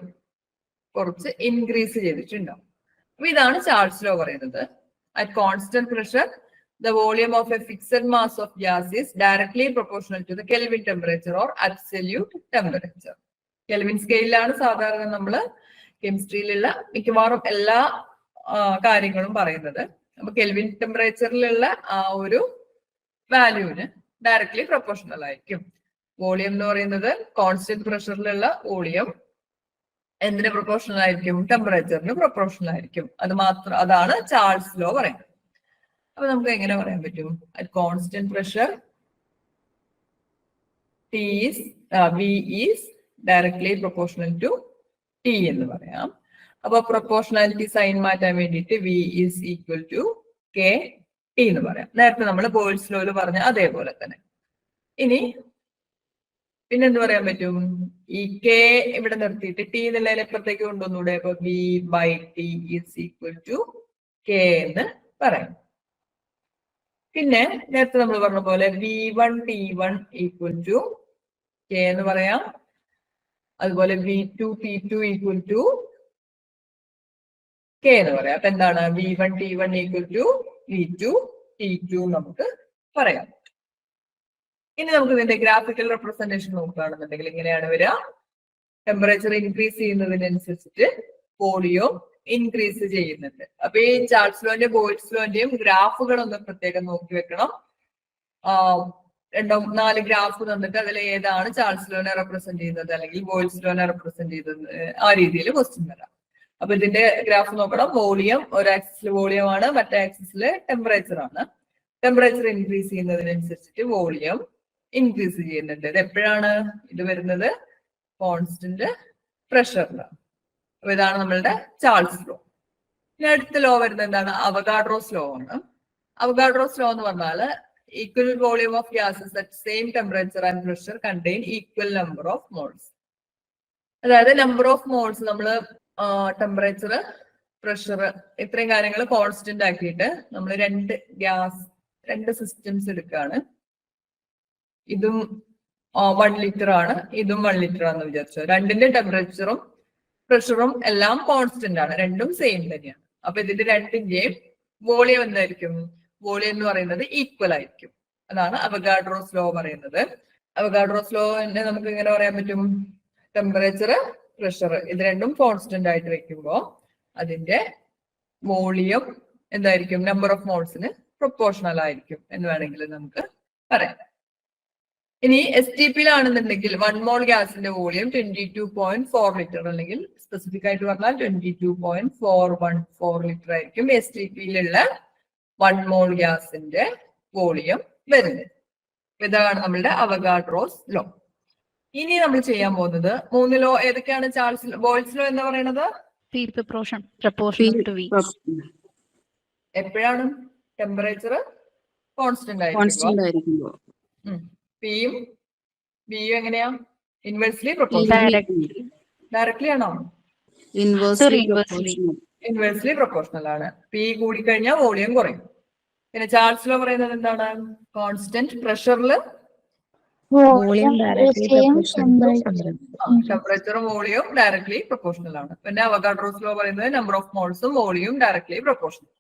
കുറച്ച് ഇൻക്രീസ് ചെയ്തിട്ടുണ്ടാവും. അപ്പൊ ഇതാണ് ചാൾസ് ലോ പറയുന്നത്. At constant pressure the volume of a fixed mass of gas is directly proportional to the Kelvin temperature or absolute temperature. Kelvin സ്കെയിലാണ് സാധാരണ നമ്മൾ കെമിസ്ട്രിയിലുള്ള മിക്കവാറും എല്ലാ കാര്യങ്ങളും പറയുന്നത്. അപ്പൊ കെൽവിൻ ടെമ്പറേച്ചറിലുള്ള ആ ഒരു വാല്യൂവിന് ഡയറക്ട്ലി പ്രൊപ്പോർഷണൽ ആയിരിക്കും. വോളിയം എന്ന് പറയുന്നത് കോൺസ്റ്റന്റ് പ്രഷറിലുള്ള വോളിയം എന്തിന് പ്രൊപ്പോർഷണൽ ആയിരിക്കും? ടെമ്പറേച്ചറിന് പ്രൊപ്പോർഷണൽ ആയിരിക്കും. അതാണ് ചാൾസ് ലോ പറയുന്നത്. അപ്പൊ നമുക്ക് എങ്ങനെ പറയാൻ പറ്റും? At constant pressure V is directly proportional to T എന്ന് പറയാം. അപ്പൊ പ്രൊപ്പോർഷണാലിറ്റി സൈൻ മാറ്റാൻ വേണ്ടിയിട്ട് V is equal to K T എന്ന് പറയാം. നേരത്തെ നമ്മൾ ബോയിൽസ് ലോയിൽ പറഞ്ഞ അതേപോലെ തന്നെ. ഇനി പിന്നെന്ത് പറയാൻ പറ്റും? ഈ K ഇവിടെ നിർത്തിയിട്ട് T എന്നുള്ളതിനെ എപ്പുറത്തേക്ക് കൊണ്ടുവന്നൂടെ? അപ്പൊ V/T is equal to K എന്ന് പറയാം. പിന്നെ നേരത്തെ നമ്മൾ പറഞ്ഞ പോലെ V1T1 equal to K എന്ന് പറയാം. അതുപോലെ V2T2 equal to K എന്ന് പറയാം. അപ്പൊ എന്താണ്? V1T1 equal to V2T2 നമുക്ക് പറയാം. ഇനി നമുക്ക് ഇതിന്റെ ഗ്രാഫിക്കൽ റെപ്രസെന്റേഷൻ നോക്കുകയാണെന്നുണ്ടെങ്കിൽ ഇങ്ങനെയാണ് വരിക. ടെമ്പറേച്ചർ ഇൻക്രീസ് ചെയ്യുന്നതിനനുസരിച്ചിട്ട് വോളിയം ഇൻക്രീസ് ചെയ്യുന്നുണ്ട്. അപ്പൊ ഈ ചാൾസ് ലോന്റെയും ബോയിൽസ് ലോന്റെയും ഗ്രാഫുകൾ ഒന്ന് പ്രത്യേകം നോക്കി വെക്കണം. 2-4 ഗ്രാഫ് തന്നിട്ട് അതിൽ ഏതാണ് ചാൾസ് ലോനെ റെപ്രസെന്റ് ചെയ്യുന്നത് അല്ലെങ്കിൽ ബോയിൽസ് ലോനെ റെപ്രസെന്റ് ചെയ്യുന്നത്, ആ രീതിയിൽ ക്വസ്റ്റ്യൻ വരാം. അപ്പൊ ഇതിന്റെ ഗ്രാഫ് നോക്കണം. വോളിയം ഒരു ആക്സിസിൽ വോളിയം ആണ്, മറ്റേ ആക്സിസിൽ ടെമ്പറേച്ചർ ആണ്. ടെമ്പറേച്ചർ ഇൻക്രീസ് ചെയ്യുന്നതിനനുസരിച്ചിട്ട് വോളിയം ഇൻക്രീസ് ചെയ്യുന്നുണ്ട്. ഇത് എപ്പോഴാണ് ഇത് വരുന്നത്? കോൺസ്റ്റന്റ് പ്രഷറിലാണ്. അപ്പൊ ഇതാണ് നമ്മളുടെ ചാൾസ് ലോ. ഇനി അടുത്ത ലോ വരുന്നത് എന്താണ്? അവഗാഡ്രോസ് ലോ ആണ്. അവഗാഡ്രോസ് ലോ എന്ന് പറഞ്ഞാൽ equal volume of gases at same temperature and pressure contain equal number of moles. അതായത് നമ്പർ ഓഫ് മോൾസ് നമ്മൾ ടെമ്പറേച്ചർ, പ്രഷർ ഇത്രയും കാര്യങ്ങൾ കോൺസ്റ്റന്റ് ആക്കിയിട്ട് നമ്മൾ രണ്ട് സിസ്റ്റംസ് എടുക്കുകയാണ്. ഇതും 1 ലിറ്റർ ആണ്, ഇതും 1 ലിറ്റർ ആണെന്ന് വിചാരിച്ചു. രണ്ടിന്റെ ടെമ്പറേച്ചറും പ്രഷറും എല്ലാം കോൺസ്റ്റന്റ് ആണ്, രണ്ടും സെയിം തന്നെയാണ്. അപ്പൊ ഇതിന്റെ രണ്ടിന്റെയും വോളിയം എന്തായിരിക്കും? വോളിയം എന്ന് പറയുന്നത് ഈക്വൽ ആയിരിക്കും. അതാണ് അവഗാഡ്രോസ് ലോ പറയുന്നത്. അവഗാഡ്രോസ് ലോനെ നമുക്ക് ഇങ്ങനെ പറയാൻ പറ്റും, ടെമ്പറേച്ചർ, പ്രഷർ ഇത് രണ്ടും കോൺസ്റ്റന്റ് ആയിട്ട് വെക്കുമ്പോൾ അതിന്റെ വോളിയം എന്തായിരിക്കും, നമ്പർ ഓഫ് മോൾസിന് പ്രൊപ്പോർഷണൽ ആയിരിക്കും എന്ന് വേണമെങ്കിൽ നമുക്ക് പറയാം. ഇനി STP യിലാണെന്നുണ്ടെങ്കിൽ 1 മോൾ ഗ്യാസിന്റെ വോളിയം 22.4 ലിറ്റർ, അല്ലെങ്കിൽ സ്പെസിഫിക് ആയിട്ട് പറഞ്ഞാൽ 22.414 ലിറ്റർ ആയിരിക്കും STP-യിലുള്ള 1 മോൾ ഗ്യാസിന്റെ വോളിയം വരുന്നത്. ഇതാണ് നമ്മളുടെ അവഗാഡ്രോസ് ലോ. ഇനി നമ്മൾ ചെയ്യാൻ പോകുന്നത് 3 ലോ ഏതൊക്കെയാണ്? ബോയ്ൽസ് ലോ എന്ന് പറയുന്നത് P proportional to V. എപ്പോഴാണ്? ടെമ്പറേച്ചർ കോൺസ്റ്റന്റ് ആയിരിക്കുമ്പോ. പിയും ബിയും എങ്ങനെയാ? Inversely proportional. ഡയറക്ട്ലി ആണോ? ഇൻവേഴ്സ്ലി പ്രൊപ്പോർഷണൽ ആണ്. പി കൂടിക്കഴിഞ്ഞാൽ വോളിയം കുറയും. പിന്നെ ചാൾസ് ലോ പറയുന്നത് എന്താണ്? കോൺസ്റ്റന്റ് പ്രഷറിൽ ടെമ്പറേച്ചറും വോളിയവും ഡയറക്ട്ലി പ്രൊപ്പോർഷണൽ ആണ്. പിന്നെ അവഗാഡ്രോസ് ലോ പറയുന്നത് നമ്പർ ഓഫ് മോൾസും വോളിയവും ഡയറക്ട്ലി പ്രൊപ്പോർഷണൽ.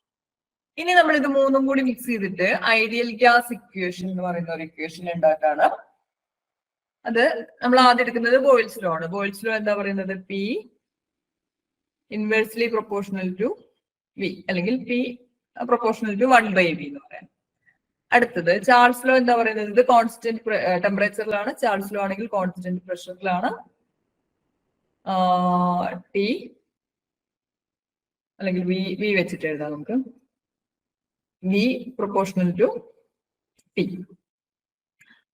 ഇനി നമ്മൾ ഇത് മൂന്നും കൂടി മിക്സ് ചെയ്തിട്ട് ഐഡിയൽ ഗ്യാസ് ഇക്വേഷൻ എന്ന് പറയുന്ന ഒരു ഇക്വേഷൻ ഉണ്ടാക്കാണ്. അത് നമ്മൾ ആദ്യം എടുക്കുന്നത് ബോയ്ൽസ് ലോ ആണ്. ബോയ്ൽസ് ലോ എന്താ പറയുന്നത്? P inversely proportional to V, അല്ലെങ്കിൽ പി പ്രൊപ്പോർഷണൽ ടു 1/v എന്ന് പറയാം. അടുത്തത് ചാൾസ് ലോ എന്താ പറയുന്നത്? ഇത് കോൺസ്റ്റന്റ് ടെമ്പറേച്ചറിലാണ്. ചാൾസ് ലോ ആണെങ്കിൽ കോൺസ്റ്റന്റ് പ്രഷറിലാണ്. ടി അല്ലെങ്കിൽ വി വെച്ചിട്ട് എഴുതാം നമുക്ക്. V proportional to T.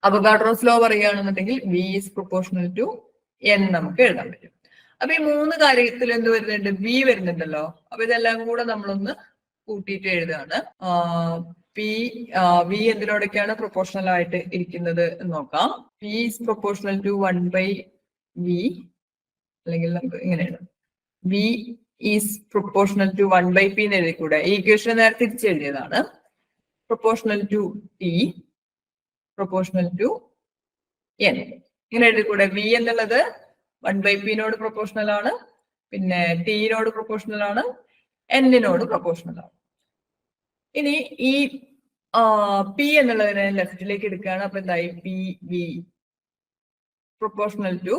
Avogadro's law പറയുകയാണെന്നുണ്ടെങ്കിൽ V is proportional to N നമുക്ക് എഴുതാൻ പറ്റും. അപ്പൊ ഈ മൂന്ന് കാര്യത്തിൽ എന്ത് വരുന്നുണ്ട്? വി വരുന്നുണ്ടല്ലോ. അപ്പൊ ഇതെല്ലാം കൂടെ നമ്മളൊന്ന് കൂട്ടിയിട്ട് എഴുതാണ്. വി എന്തിനോടൊക്കെയാണ് പ്രൊപ്പോർഷണൽ ആയിട്ട് ഇരിക്കുന്നത് എന്ന് നോക്കാം. P is proportional to 1/v, അല്ലെങ്കിൽ നമുക്ക് ഇങ്ങനെ എഴുതാം, V is proportional to 1/p എന്ന് എഴുതിക്കൂടെ? ഈ ഇക്വേഷൻ നേരെ തിരിച്ചെഴുതിയതാണ്. Proportional to T, proportional to N, ഇങ്ങനെ എഴുതിക്കൂടെ? വി എന്നുള്ളത് 1/p-നോട് പ്രൊപ്പോർഷണൽ ആണ്, പിന്നെ ടിനോട് പ്രൊപ്പോർഷണൽ ആണ്, എന്നിനോട് പ്രൊപ്പോർഷണൽ ആണ്. ഇനി ഈ പി എന്നുള്ളതിനെ ലെഫ്റ്റിലേക്ക് എടുക്കുകയാണ്. അപ്പൊ എന്തായി? P V proportional to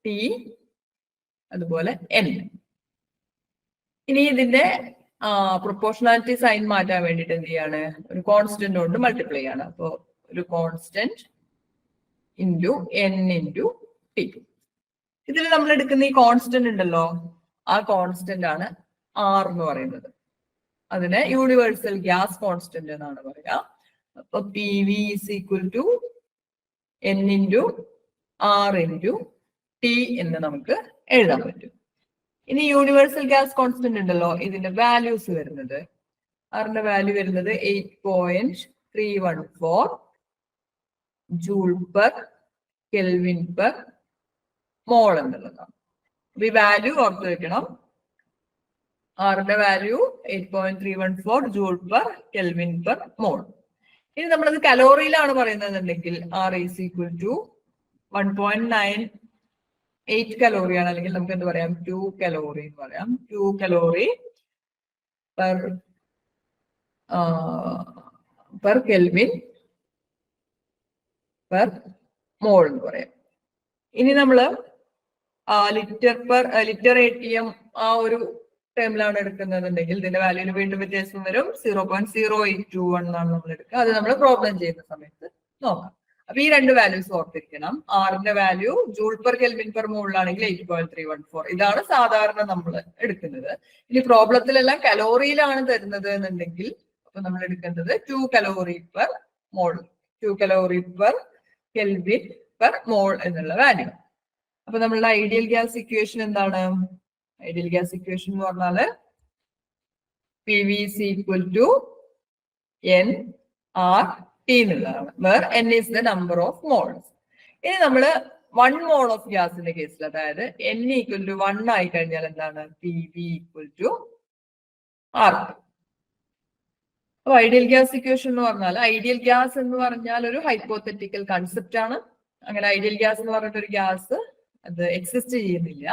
T, അതുപോലെ എൻ. ഇനി ഇതിന്റെ പ്രൊപ്പോർഷണാലിറ്റി സൈൻ മാറ്റാൻ വേണ്ടിയിട്ട് എന്ത് ചെയ്യാണ്? ഒരു കോൺസ്റ്റന്റ് കൊണ്ട് മൾട്ടിപ്ലൈ ആണ്. അപ്പോ ഒരു constant into N into T. ഇതിൽ നമ്മൾ എടുക്കുന്ന ഈ കോൺസ്റ്റന്റ് ഉണ്ടല്ലോ, ആ കോൺസ്റ്റന്റ് ആണ് ആർ എന്ന് പറയുന്നത്. അതിനെ യൂണിവേഴ്സൽ ഗ്യാസ് കോൺസ്റ്റന്റ് എന്നാണ് പറയുക. അപ്പൊ P V is equal to N into R into T എന്ന് നമുക്ക് എഴുതാൻ പറ്റും. ഇനി യൂണിവേഴ്സൽ ഗ്യാസ് കോൺസ്റ്റന്റ് ഉണ്ടല്ലോ, ഇതിന്റെ വാല്യൂസ് വരുന്നത്, ആറിന്റെ വാല്യൂ വരുന്നത് 8.314 ജൂൾ പെർ കെൽവിൻ പെർ മോൾ എന്നുള്ളതാണ്. അപ്പൊ ഈ വാല്യൂ ഓർത്ത് വെക്കണം. ആറിന്റെ value 8.314 joule per kelvin per മോൾ. ഇനി നമ്മളത് കലോറിയിലാണ് പറയുന്നതെന്നുണ്ടെങ്കിൽ ആർ ഈസ് ഈക്വൽ ടു 1.98 കലോറിയാണ്, അല്ലെങ്കിൽ നമുക്ക് എന്ത് പറയാം? 2 കലോറി എന്ന് പറയാം. 2 കലോറി പെർ കെൽവിൻ പെർ മോൾ എന്ന് പറയാം. ഇനി നമ്മള് ലിറ്റർ ATM ആ ഒരു ടേമിലാണ് എടുക്കുന്നതെന്നുണ്ടെങ്കിൽ ഇതിന്റെ വാല്യൂന് വീണ്ടും വ്യത്യാസം വരും. 0.0821 എന്നാണ് നമ്മൾ എടുക്കുക. അത് നമ്മൾ പ്രോബ്ലം ചെയ്യുന്ന സമയത്ത് നോക്കാം. അപ്പൊ ഈ രണ്ട് വാല്യൂസ് ഓർത്തിരിക്കണം. ആറിന്റെ value joule per kelvin per മോളിലാണെങ്കിൽ 8.314. ഇതാണ് സാധാരണ നമ്മൾ എടുക്കുന്നത്. ഇനി പ്രോബ്ലത്തിലെല്ലാം കലോറിയിലാണ് തരുന്നത് എന്നുണ്ടെങ്കിൽ അപ്പൊ നമ്മൾ എടുക്കുന്നത് 2 calorie per mole, 2 calorie per kelvin per mole എന്നുള്ള വാല്യൂ. അപ്പൊ നമ്മളുടെ ഐഡിയൽ ഗ്യാസ് ഇക്വേഷൻ എന്താണ്? ഐഡിയൽ ഗ്യാസ് ഇക്വേഷൻ എന്ന് പറഞ്ഞാല് P V is equal to N R T എന്നുള്ളതാണ്. Where n is the number of moles. ഇനി നമ്മള് 1 മോൾ ഓഫ് ഗ്യാസിന്റെ കേസിൽ, അതായത് എൻ ഈക്വൽ ടു 1 ആയി കഴിഞ്ഞാൽ എന്താണ്? P V equal to R. അപ്പൊ ഐഡിയൽ ഗ്യാസ് ഇക്വേഷൻ എന്ന് പറഞ്ഞാൽ, ഐഡിയൽ ഗ്യാസ് എന്ന് പറഞ്ഞാൽ ഒരു ഹൈപ്പോത്തറ്റിക്കൽ കൺസെപ്റ്റ് ആണ്. അങ്ങനെ ഐഡിയൽ ഗ്യാസ് എന്ന് പറഞ്ഞിട്ട് ഒരു ഗ്യാസ് അത് എക്സിസ്റ്റ് ചെയ്യുന്നില്ല.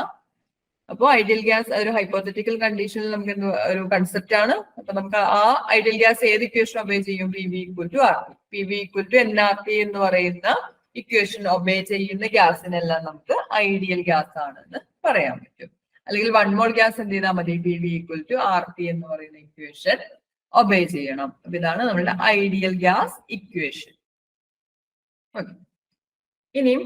അപ്പോൾ ഐഡിയൽ ഗ്യാസ് ഒരു ഹൈപ്പോത്തറ്റിക്കൽ കണ്ടീഷനിൽ നമുക്ക് ഒരു കൺസെപ്റ്റ് ആണ്. അപ്പൊ നമുക്ക് ആ ഐഡിയൽ ഗ്യാസ് ഏത് ഇക്വേഷൻ ഒബേ ചെയ്യും? P V equal to R T. P V equal to N R T എന്ന് പറയുന്ന ഇക്വേഷൻ ഒബേ ചെയ്യുന്ന ഗ്യാസിനെല്ലാം നമുക്ക് ഐഡിയൽ ഗ്യാസ് ആണെന്ന് പറയാൻ പറ്റും. അല്ലെങ്കിൽ 1 മോൾ ഗ്യാസ് എന്ത് ചെയ്താൽ മതി? P V equal to R T എന്ന് പറയുന്ന ഇക്വേഷൻ ഒബേ ചെയ്യണം. അപ്പൊ ഇതാണ് നമ്മുടെ ഐഡിയൽ ഗ്യാസ് ഇക്വേഷൻ. ഇനിയും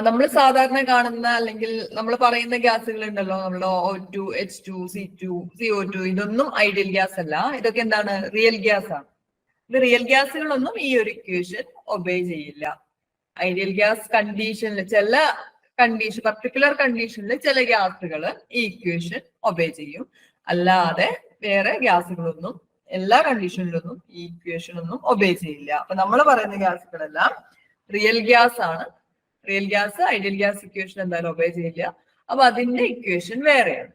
നമ്മൾ സാധാരണ കാണുന്ന അല്ലെങ്കിൽ നമ്മൾ പറയുന്ന ഗ്യാസുകൾ ഉണ്ടല്ലോ, നമ്മുടെ O2, H2, C2, CO2, ഇതൊന്നും ഐഡിയൽ ഗ്യാസ് അല്ല. ഇതൊക്കെ എന്താണ്? റിയൽ ഗ്യാസ് ആണ്. ഇത് റിയൽ ഗ്യാസുകളൊന്നും ഈ ഒരു ഇക്വേഷൻ ഒബേ ചെയ്യില്ല. ഐഡിയൽ ഗ്യാസ് കണ്ടീഷനിൽ ചില കണ്ടീഷൻ, പർട്ടിക്കുലർ കണ്ടീഷനിൽ ചില ഗ്യാസുകൾ ഈ ഇക്വേഷൻ ഒബേ ചെയ്യും. അല്ലാതെ വേറെ ഗ്യാസുകളൊന്നും എല്ലാ കണ്ടീഷനിലൊന്നും ഈ ഇക്വേഷൻ ഒന്നും ഒബേ ചെയ്യില്ല. അപ്പൊ നമ്മൾ പറയുന്ന ഗ്യാസുകളെല്ലാം റിയൽ ഗ്യാസ് ആണ്. Real gas ideal gas equation എന്തായാലും ഒബേ ചെയ്യില്ല. അപ്പൊ അതിന്റെ ഇക്വേഷൻ വേറെയാണ്.